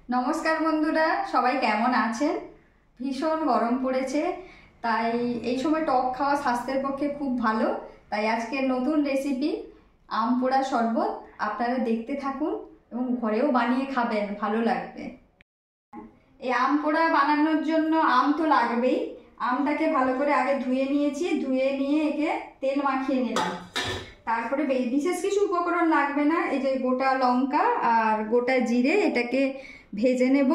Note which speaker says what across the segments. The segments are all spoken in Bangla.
Speaker 1: নমস্কার বন্ধুরা, সবাই কেমন আছেন? ভীষণ গরম পড়েছে, তাই এই সময় টক খাওয়া স্বাস্থ্যের পক্ষে খুব ভালো। তাই আজকের নতুন রেসিপি আম পোড়া শরবত আপনারা দেখতে থাকুন এবং ঘরেও বানিয়ে খাবেন, ভালো লাগবে। এই আম পোড়া বানানোর জন্য আম তো লাগবেই। আমটাকে ভালো করে আগে ধুয়ে নিয়েছি, ধুয়ে নিয়ে একে তেল মাখিয়ে নিলাম। তারপরে বিশেষ কিছু উপকরণ লাগবে না, এই যে গোটা লঙ্কা আর গোটা জিরে, এটাকে ভেজে নেব।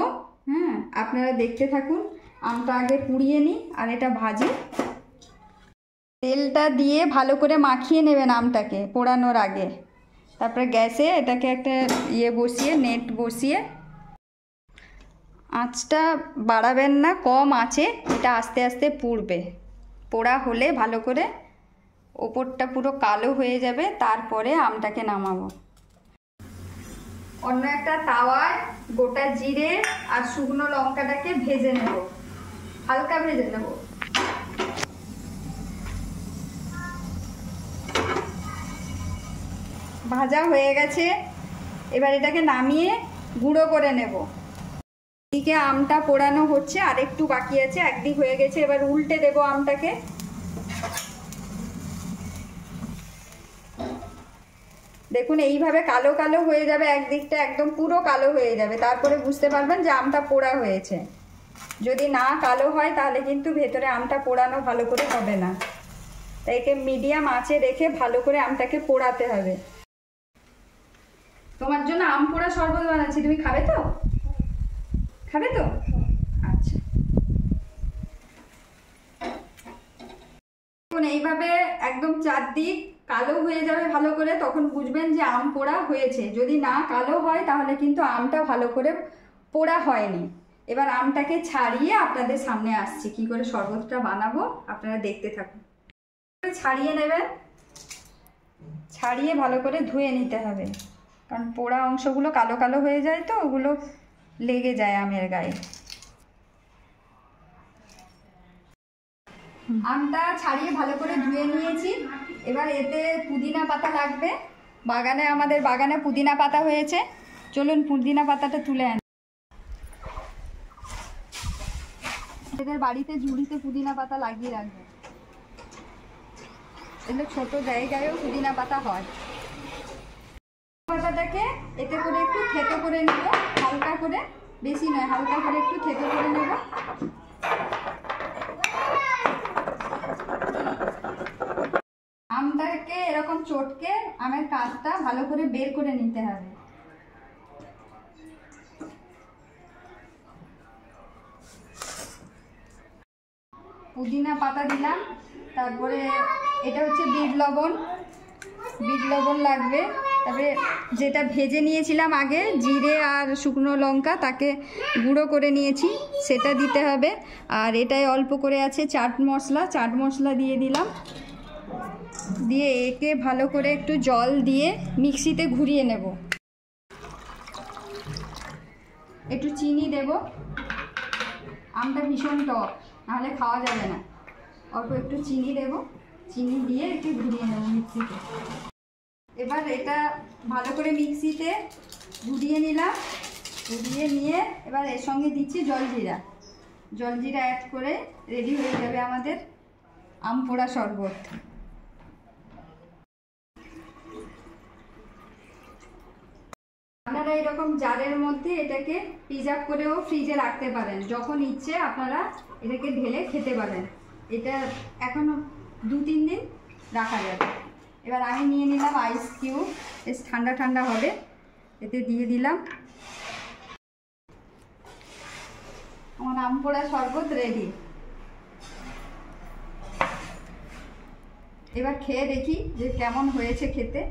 Speaker 1: আপনারা দেখতে থাকুন। আমটা আগে পুড়িয়ে নিই আর এটা ভাজি। তেলটা দিয়ে ভালো করে মাখিয়ে নেবেন আমটাকে পোড়ানোর আগে। তারপরে গ্যাসে এটাকে একটা বসিয়ে, নেট বসিয়ে, আঁচটা বাড়াবেন না, কম আঁচে এটা আস্তে আস্তে পুড়বে। পোড়া হলে ভালো করে ওপরটা পুরো কালো হয়ে যাবে, তারপরে আমটাকে নামাবো। অন্য একটা তাওয়ায় গোটা জিরে আর শুকনো লঙ্কাটাকে ভেজে নেব, হালকা ভেজে নেব। ভাজা হয়ে গেছে, এবার এটাকে নামিয়ে গুঁড়ো করে নেব। এদিকে আমটা পোড়ানো হচ্ছে, আর একটু বাকি আছে, একদিক হয়ে গেছে। এবার উল্টে দেব আমটাকে। দেখুন এইভাবে কালো কালো হয়ে যাবে, একদিকটা একদম পুরো কালো হয়ে যাবে, তারপরে বুঝতে পারবেন যে আমটা পোড়া হয়েছে। যদি না কালো হয় তাহলে কিন্তু ভেতরে আমটা পোড়ানো ভালো করে হবে না। তাই একে মিডিয়াম আঁচে রেখে ভালো করে আমটাকে পোড়াতে হবে। তোমার জন্য আম পোড়া শরবত বানাচ্ছি, তুমি খাবে তো? খাবে তো? আচ্ছা, এইভাবে একদম চারদিক কালো হয়ে যাবে ভালো করে, তখন বুঝবেন যে আম পোড়া হয়েছে। যদি না কালো হয় তাহলে কিন্তু আমটা ভালো করে পোড়া হয়নি। এবার আমটাকে ছাড়িয়ে আপনাদের সামনে আসছি কি করে শরবতটা বানাবো, আপনারা দেখতে থাকুন। ছাড়িয়ে নেবেন, ছাড়িয়ে ভালো করে ধুয়ে নিতে হবে, কারণ পোড়া অংশগুলো কালো কালো হয়ে যায় তো, ওগুলো লেগে যায় আমের গায়ে। আমটা ছাড়িয়ে ভালো করে ধুয়ে নিয়েছি। এবার এতে পুদিনা পাতা লাগবে। আমাদের বাগানে পুদিনা পাতা হয়েছে, চলুন পুদিনা পাতাটা তুলে আনি। এদের বাড়িতে ঝুড়িতে পুদিনা পাতা লাগিয়ে রাখবে, এগুলো ছোট জায়গায়ও পুদিনা পাতা হয়। পাতাটাকে এতে করে একটু থেতো করে নেব, হালকা করে, বেশি নয়, হালকা করে একটু থেতো করে নেব। আমটাকে এরকম চটকে আমের কাঁচটা ভালো করে বের করে নিতে হবে। পুদিনা পাতা দিলাম, তারপরে এটা হচ্ছে বিট লবণ, বিট লবণ লাগবে। তারপরে যেটা ভেজে নিয়েছিলাম আগে, জিরে আর শুকনো লঙ্কা, তাকে গুঁড়ো করে নিয়েছি, সেটা দিতে হবে। আর এটায় অল্প করে আছে চাট মশলা, চাট মশলা দিয়ে দিলাম। দিয়ে একে ভালো করে একটু জল দিয়ে মিক্সিতে ঘুরিয়ে নেব। একটু চিনি দেব, আমটা ভীষণ টক, নাহলে খাওয়া যাবে না। অল্প একটু চিনি দেব, চিনি দিয়ে একটু ঘুরিয়ে নেব মিক্সিতে। এবার এটা ভালো করে মিক্সিতে ঘুরিয়ে নিলাম। ঘুরিয়ে নিয়ে এবার এর সঙ্গে দিচ্ছি জলজিরা। জলজিরা অ্যাড করে রেডি হয়ে যাবে আমাদের আম পোড়া শরবত। আপনারা এরকম জারের মধ্যে এটাকে প্রিজার্ভ করেও ফ্রিজে রাখতে পারেন, যখন ইচ্ছে আপনারা এটাকে ঢেলে খেতে পারেন। এটা এখনো 2-3 দিন রাখা যাবে। এবার আমি নিয়ে নিলাম আইস কিউব, বেশ ঠান্ডা ঠান্ডা হবে, এতে দিয়ে দিলাম। আমার আম পোড়া শরবত রেডি। এবার খেয়ে দেখি যে কেমন হয়েছে খেতে।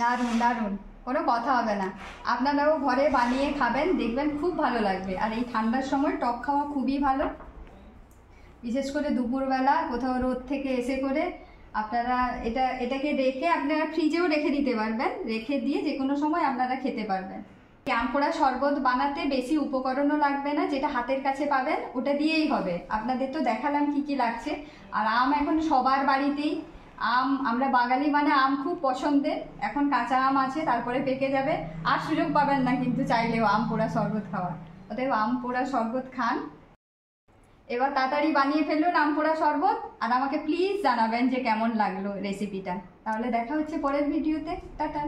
Speaker 1: দারুণ দারুণ, কোনো কথা হবে না। আপনারাও ঘরে বানিয়ে খাবেন, দেখবেন খুব ভালো লাগবে। আর এই ঠান্ডার সময় টক খাওয়া খুবই ভালো, বিশেষ করে দুপুরবেলা কোথাও রোদ থেকে এসে করে আপনারা এটাকে রেখে আপনারা ফ্রিজেও রেখে দিতে পারবেন, রেখে দিয়ে যে কোনো সময় আপনারা খেতে পারবেন। আম পোড়া শরবত বানাতে বেশি উপকরণও লাগবে না, যেটা হাতের কাছে পাবেন ওটা দিয়েই হবে। আপনাদের তো দেখালাম কি কি লাগছে। আর আম এখন সবার বাড়িতেই আম, আমরা বাঙালি মানে আম খুব পছন্দের। এখন কাঁচা আম আছে, তারপরে পেকে যাবে, আর সুযোগ পাবেন না কিন্তু চাইলেও আম পোড়া শরবত খাওয়ার। অতএব আম পোড়া শরবত খান। এবার তাড়াতাড়ি বানিয়ে ফেলুন আম পোড়া শরবত, আর আমাকে প্লিজ জানাবেন যে কেমন লাগলো রেসিপিটা। তাহলে দেখা হচ্ছে পরের ভিডিওতে। টাটা।